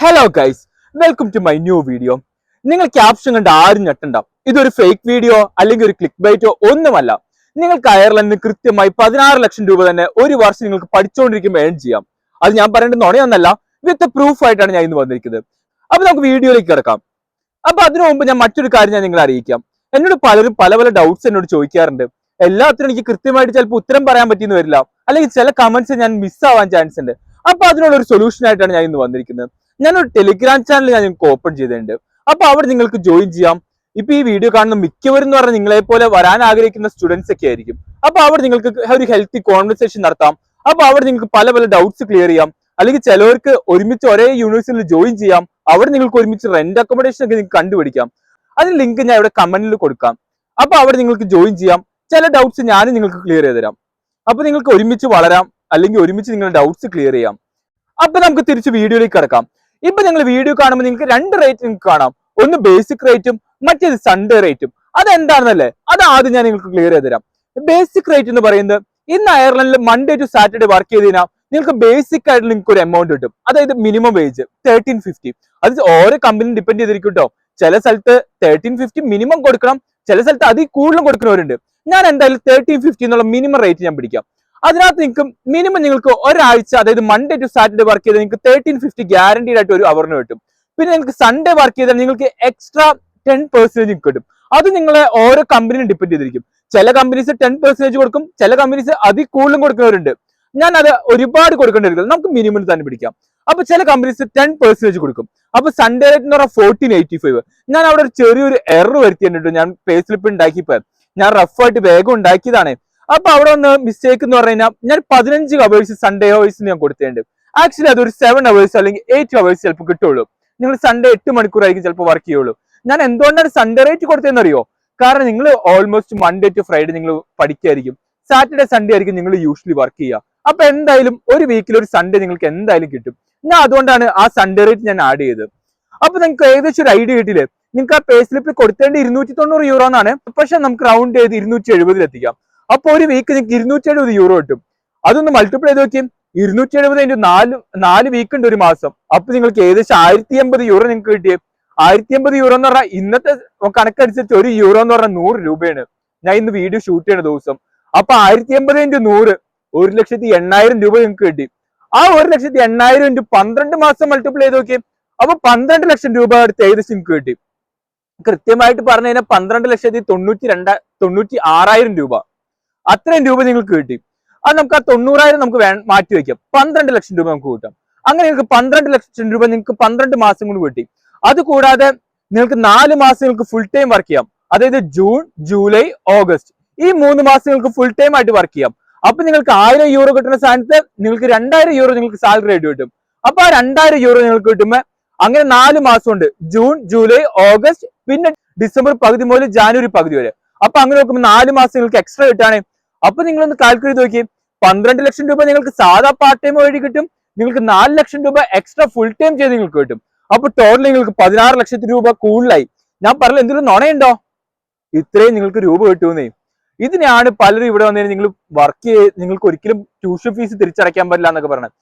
Hello guys, welcome to my new video. നിങ്ങൾ caption കണ്ട് ആരും ഞെട്ടണ്ട. ഇതൊരു ഫേക്ക് വീഡിയോ അല്ലെങ്കിൽ ഒരു ക്ലിക്ക് ബൈറ്റോ ഒന്നുമല്ല. നിങ്ങൾക്ക് അയർലൻഡിന് കൃത്യമായി 16 ലക്ഷം രൂപ തന്നെ ഒരു വർഷം നിങ്ങൾക്ക് പഠിച്ചുകൊണ്ടിരിക്കുമ്പോൾ ഏൺ ചെയ്യാം. അത് ഞാൻ പറയേണ്ട നുണയൊന്നല്ല, വിത്ത് പ്രൂഫ് ആയിട്ടാണ് ഞാൻ ഇന്ന് വന്നിരിക്കുന്നത്. അപ്പൊ നമുക്ക് വീഡിയോയിലേക്ക് കിടക്കാം. അപ്പൊ അതിനു മുമ്പ് ഞാൻ മറ്റൊരു കാര്യം ഞാൻ നിങ്ങളെ അറിയിക്കാം. എന്നോട് പലരും പല പല ഡൗട്ട്സ് എന്നോട് ചോദിക്കാറുണ്ട്. എല്ലാത്തിനും എനിക്ക് കൃത്യമായിട്ട് ചിലപ്പോൾ ഉത്തരം പറയാൻ പറ്റിയെന്ന് വരില്ല, അല്ലെങ്കിൽ ചില കമന്റ്സ് ഞാൻ മിസ് ആവാൻ ചാൻസ് ഉണ്ട്. അപ്പൊ അതിനുള്ള ഒരു സൊല്യൂഷൻ ആയിട്ടാണ് ഞാൻ ഇന്ന് വന്നിരിക്കുന്നത്. ഞാനൊരു ടെലിഗ്രാം ചാനൽ ഞാൻ നിങ്ങൾക്ക് ഓപ്പൺ ചെയ്തിട്ടുണ്ട്. അപ്പൊ അവിടെ നിങ്ങൾക്ക് ജോയിൻ ചെയ്യാം. ഇപ്പൊ ഈ വീഡിയോ കാണുന്ന മിക്കവരും എന്ന് പറഞ്ഞാൽ നിങ്ങളെ പോലെ വരാൻ ആഗ്രഹിക്കുന്ന സ്റ്റുഡൻസ് ഒക്കെ ആയിരിക്കും. അപ്പൊ അവിടെ നിങ്ങൾക്ക് ഒരു ഹെൽത്തി കോൺവെർസേഷൻ നടത്താം. അപ്പൊ അവിടെ നിങ്ങൾക്ക് പല പല ഡൗട്ട്സ് ക്ലിയർ ചെയ്യാം. അല്ലെങ്കിൽ ചിലവർക്ക് ഒരുമിച്ച് ഒരേ യൂണിവേഴ്സിറ്റിയിൽ ജോയിൻ ചെയ്യാം. അവിടെ നിങ്ങൾക്ക് ഒരുമിച്ച് റെന്റ് അക്കോമഡേഷൻ ഒക്കെ നിങ്ങൾക്ക് കണ്ടുപിടിക്കാം. അതിന് ലിങ്ക് ഞാൻ ഇവിടെ കമന്റിൽ കൊടുക്കാം. അപ്പൊ അവിടെ നിങ്ങൾക്ക് ജോയിൻ ചെയ്യാം. ചില ഡൗട്ട്സ് ഞാനും നിങ്ങൾക്ക് ക്ലിയർ ചെയ്ത് തരാം. അപ്പൊ നിങ്ങൾക്ക് ഒരുമിച്ച് വളരാം, അല്ലെങ്കിൽ ഒരുമിച്ച് നിങ്ങളുടെ ഡൗട്ട്സ് ക്ലിയർ ചെയ്യാം. അപ്പൊ നമുക്ക് തിരിച്ച് വീഡിയോയിലേക്ക് കിടക്കാം. ഇപ്പൊ നിങ്ങൾ വീഡിയോ കാണുമ്പോൾ നിങ്ങൾക്ക് രണ്ട് റേറ്റ് നിങ്ങൾക്ക് കാണാം. ഒന്ന് ബേസിക് റേറ്റും മറ്റേത് സൺഡേ റേറ്റും. അതെന്താണെന്നല്ലേ, അത് ആദ്യം ഞാൻ നിങ്ങൾക്ക് ക്ലിയർ ചെയ്ത് തരാം. ബേസിക് റേറ്റ് എന്ന് പറയുന്നത് ഇന്ന് അയർലൻഡിൽ മൺഡേ ടു സാറ്റർഡേ വർക്ക് ചെയ്ത് കഴിഞ്ഞാൽ നിങ്ങൾക്ക് ബേസിക് ആയിട്ട് നിങ്ങൾക്ക് ഒരു എമൗണ്ട് കിട്ടും. അതായത് മിനിമം വേജ് 1350. അത് ഓരോ കമ്പനിയും ഡിപ്പെൻഡ് ചെയ്തിരിക്കും കേട്ടോ. ചില സ്ഥലത്ത് 1350 മിനിമം കൊടുക്കണം, ചില സ്ഥലത്ത് അതിൽ കൂടുതലും കൊടുക്കുന്നവരുണ്ട്. ഞാൻ എന്തായാലും 1350 എന്നുള്ള മിനിമം റേറ്റ് ഞാൻ പിടിക്കാം. അതിനകത്ത് നിങ്ങൾക്ക് മിനിമം നിങ്ങൾക്ക് ഒരാഴ്ച, അതായത് മൺഡേ ടു സാറ്റർഡേ വർക്ക് ചെയ്താൽ നിങ്ങൾക്ക് 1350 ഗ്യാരണ്ടീഡ് ആയിട്ട് ഒരു അവറിന് കിട്ടും. പിന്നെ നിങ്ങൾക്ക് സൺഡേ വർക്ക് ചെയ്താൽ നിങ്ങൾക്ക് എക്സ്ട്രാ 10% കിട്ടും. അത് നിങ്ങളെ ഓരോ കമ്പനിയും ഡിപ്പെൻഡ് ചെയ്തിരിക്കും. ചില കമ്പനീസ് 10% കൊടുക്കും, ചില കമ്പനീസ് അതിൽ കൂടുതലും കൊടുക്കുന്നവരുണ്ട്. ഞാൻ അത് ഒരുപാട് കൊടുക്കേണ്ടി നമുക്ക് മിനിമം തന്നെ പിടിക്കാം. അപ്പൊ ചില കമ്പനീസ് 10% കൊടുക്കും. അപ്പൊ സൺഡേ റേറ്റ് എന്ന് പറഞ്ഞാൽ 1485. ഞാൻ അവിടെ ഒരു ചെറിയൊരു എറർ വരുത്തിയിട്ടുണ്ട്. ഞാൻ പേ സ്ലിപ്പ് ഉണ്ടാക്കിയപ്പോ ഞാൻ റഫായിട്ട് വേഗം ഉണ്ടാക്കിയതാണ്. അപ്പൊ അവിടെ ഒന്ന് മിസ്റ്റേക്ക് എന്ന് പറഞ്ഞു കഴിഞ്ഞാൽ ഞാൻ 15 അവേഴ്സ് സൺഡേ അവേഴ്സിന് ഞാൻ കൊടുത്തിട്ടുണ്ട്. ആക്ച്വലി അതൊരു 7 അവേഴ്സ് അല്ലെങ്കിൽ 8 അവേഴ്സ് ചിലപ്പോൾ കിട്ടുള്ളൂ. നിങ്ങൾ സൺഡേ 8 മണിക്കൂറായിരിക്കും ചിലപ്പോൾ വർക്ക് ചെയ്യുള്ളൂ. ഞാൻ എന്തുകൊണ്ടാണ് സൺഡേ റേറ്റ് കൊടുത്തതെന്ന് അറിയോ? കാരണം നിങ്ങൾ ഓൾമോസ്റ്റ് മൺഡേ ടു ഫ്രൈഡേ നിങ്ങൾ പഠിക്കായിരിക്കും. സാറ്റർഡേ സൺഡേ ആയിരിക്കും നിങ്ങൾ യൂഷ്വലി വർക്ക് ചെയ്യുക. അപ്പൊ എന്തായാലും ഒരു വീക്കിൽ ഒരു സൺഡേ നിങ്ങൾക്ക് എന്തായാലും കിട്ടും. ഞാൻ അതുകൊണ്ടാണ് ആ സൺഡേ റേറ്റ് ഞാൻ ആഡ് ചെയ്തത്. അപ്പൊ നിങ്ങൾക്ക് ഏകദേശം ഒരു ഐഡിയ കിട്ടില്ലേ? നിങ്ങൾക്ക് ആ പേ സ്ലിപ്പിൽ കൊടുത്തേണ്ട 290 യൂറോ എന്നാണ്. പക്ഷെ നമുക്ക് റൗണ്ട് ചെയ്ത് 270 എത്തിക്കാം. അപ്പൊ ഒരു വീക്ക് നിങ്ങൾക്ക് 270 യൂറോ കിട്ടും. അതൊന്ന് മൾട്ടിപ്ലൈ ചെയ്ത് നോക്കിയും 270 4 വീക്ക് ഉണ്ട് ഒരു മാസം. അപ്പൊ നിങ്ങൾക്ക് ഏകദേശം 1080 യൂറോ നിങ്ങൾക്ക് കിട്ടിയേ. 1080 യൂറോ എന്ന് പറഞ്ഞാൽ ഇന്നത്തെ കണക്കനുസരിച്ച് ഒരു യൂറോ എന്ന് പറഞ്ഞാൽ 100 രൂപയാണ്. ഞാൻ ഇന്ന് വീഡിയോ ഷൂട്ട് ചെയ്യുന്ന ദിവസം. അപ്പൊ 1080 × 100 1,80,000 രൂപ നിങ്ങൾക്ക് കിട്ടി. ആ 1,80,000 × 12 മാസം മൾട്ടിപ്ലൈ ചെയ്ത് നോക്കിയേ. അപ്പൊ 12 ലക്ഷം രൂപ അടുത്ത് ഏകദേശം നിങ്ങൾക്ക് കിട്ടി. കൃത്യമായിട്ട് പറഞ്ഞു കഴിഞ്ഞാൽ 12,92,96,000 രൂപ. അത്രയും രൂപ നിങ്ങൾക്ക് കിട്ടി. അത് നമുക്ക് ആ 90,000 നമുക്ക് മാറ്റി വെക്കാം. 12 ലക്ഷം രൂപ നമുക്ക് കിട്ടാം. അങ്ങനെ നിങ്ങൾക്ക് 12 ലക്ഷം രൂപ നിങ്ങൾക്ക് 12 മാസം കൊണ്ട് കിട്ടി. അത് കൂടാതെ നിങ്ങൾക്ക് 4 മാസം നിങ്ങൾക്ക് ഫുൾ ടൈം വർക്ക് ചെയ്യാം. അതായത് ജൂൺ, ജൂലൈ, ഓഗസ്റ്റ് ഈ 3 മാസം നിങ്ങൾക്ക് ഫുൾ ടൈം ആയിട്ട് വർക്ക് ചെയ്യാം. അപ്പൊ നിങ്ങൾക്ക് 1000 യൂറോ കിട്ടുന്ന സ്ഥാനത്ത് നിങ്ങൾക്ക് 2000 യൂറോ നിങ്ങൾക്ക് സാലറി ആയിട്ട് കിട്ടും. അപ്പൊ ആ 2000 യൂറോ നിങ്ങൾക്ക് കിട്ടുമ്പോ അങ്ങനെ 4 മാസം ഉണ്ട്. ജൂൺ, ജൂലൈ, ഓഗസ്റ്റ്, പിന്നെ ഡിസംബർ പകുതി മുതൽ ജാനുവരി പകുതി വരെ. അപ്പൊ അങ്ങനെ നോക്കുമ്പോൾ 4 മാസം നിങ്ങൾക്ക് എക്സ്ട്രാ കിട്ടാണ്. അപ്പൊ നിങ്ങളൊന്ന് കാൽക്കുലേറ്റ് നോക്കി, 12 ലക്ഷം രൂപ നിങ്ങൾക്ക് സാധാ പാർട്ട് ടൈം വഴി കിട്ടും. നിങ്ങൾക്ക് 4 ലക്ഷം രൂപ എക്സ്ട്രാ ഫുൾ ടൈം ചെയ്ത് നിങ്ങൾക്ക് കിട്ടും. അപ്പൊ ടോട്ടൽ നിങ്ങൾക്ക് 16 ലക്ഷത്തിന് രൂപ കൂടുതലായി. ഞാൻ പറഞ്ഞ എന്തെങ്കിലും നുണയുണ്ടോ? ഇത്രയും നിങ്ങൾക്ക് രൂപ കിട്ടുമെന്നേ. ഇതിനെയാണ് പലരും ഇവിടെ വന്നതിന് നിങ്ങൾ വർക്ക് ചെയ്ത് നിങ്ങൾക്ക് ഒരിക്കലും ട്യൂഷൻ ഫീസ് തിരിച്ചടയ്ക്കാൻ പറ്റില്ല എന്നൊക്കെ പറഞ്ഞത്.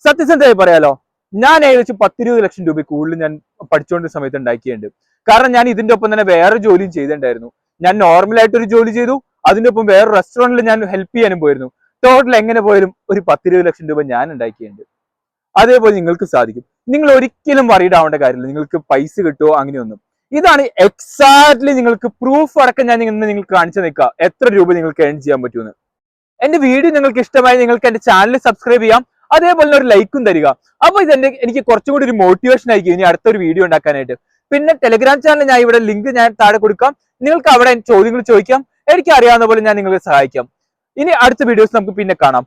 സത്യസന്ധമായി പറയാലോ, ഞാൻ ഏകദേശം 10-20 ലക്ഷം രൂപ കൂടുതൽ ഞാൻ പഠിച്ചുകൊണ്ട സമയത്ത് ഉണ്ടാക്കിയിട്ടുണ്ട്. കാരണം ഞാൻ ഇതിന്റെ ഒപ്പം തന്നെ വേറെ ജോലിയും ചെയ്തിട്ടുണ്ടായിരുന്നു. ഞാൻ നോർമലായിട്ട് ഒരു ജോലി ചെയ്തു, അതിന്റെ ഒപ്പം വേറെ റെസ്റ്റോറന്റിൽ ഞാൻ ഹെൽപ്പ് ചെയ്യാനും പോയിരുന്നു. ടോട്ടൽ എങ്ങനെ പോയാലും ഒരു 10-20 ലക്ഷം രൂപ ഞാൻ ഉണ്ടാക്കിയിട്ടുണ്ട്. അതേപോലെ നിങ്ങൾക്ക് സാധിക്കും. നിങ്ങൾ ഒരിക്കലും വറീഡ് ആവേണ്ട കാര്യമില്ല നിങ്ങൾക്ക് പൈസ കിട്ടുമോ അങ്ങനെയൊന്നും. ഇതാണ് എക്സാക്ട്ലി നിങ്ങൾക്ക് പ്രൂഫ് അടക്കം ഞാൻ നിങ്ങൾക്ക് കാണിച്ചു നിൽക്കുക എത്ര രൂപ നിങ്ങൾക്ക് ഏൺ ചെയ്യാൻ പറ്റുമെന്ന്. എന്റെ വീഡിയോ നിങ്ങൾക്ക് ഇഷ്ടമായി നിങ്ങൾക്ക് എന്റെ ചാനൽ സബ്സ്ക്രൈബ് ചെയ്യാം. അതേപോലെ ഒരു ലൈക്കും തരിക. അപ്പൊ എനിക്ക് കുറച്ചും കൂടി ഒരു മോട്ടിവേഷൻ ആയിരിക്കും ഇനി അടുത്തൊരു വീഡിയോ ഉണ്ടാക്കാനായിട്ട്. പിന്നെ ടെലിഗ്രാം ചാനൽ ഞാൻ ഇവിടെ ലിങ്ക് ഞാൻ താഴെ കൊടുക്കാം. നിങ്ങൾക്ക് അവിടെ ചോദ്യങ്ങൾ ചോദിക്കാം. എനിക്ക് അറിയാവുന്ന പോലെ ഞാൻ നിങ്ങളെ സഹായിക്കാം. ഇനി അടുത്ത വീഡിയോസ് നമുക്ക് പിന്നെ കാണാം.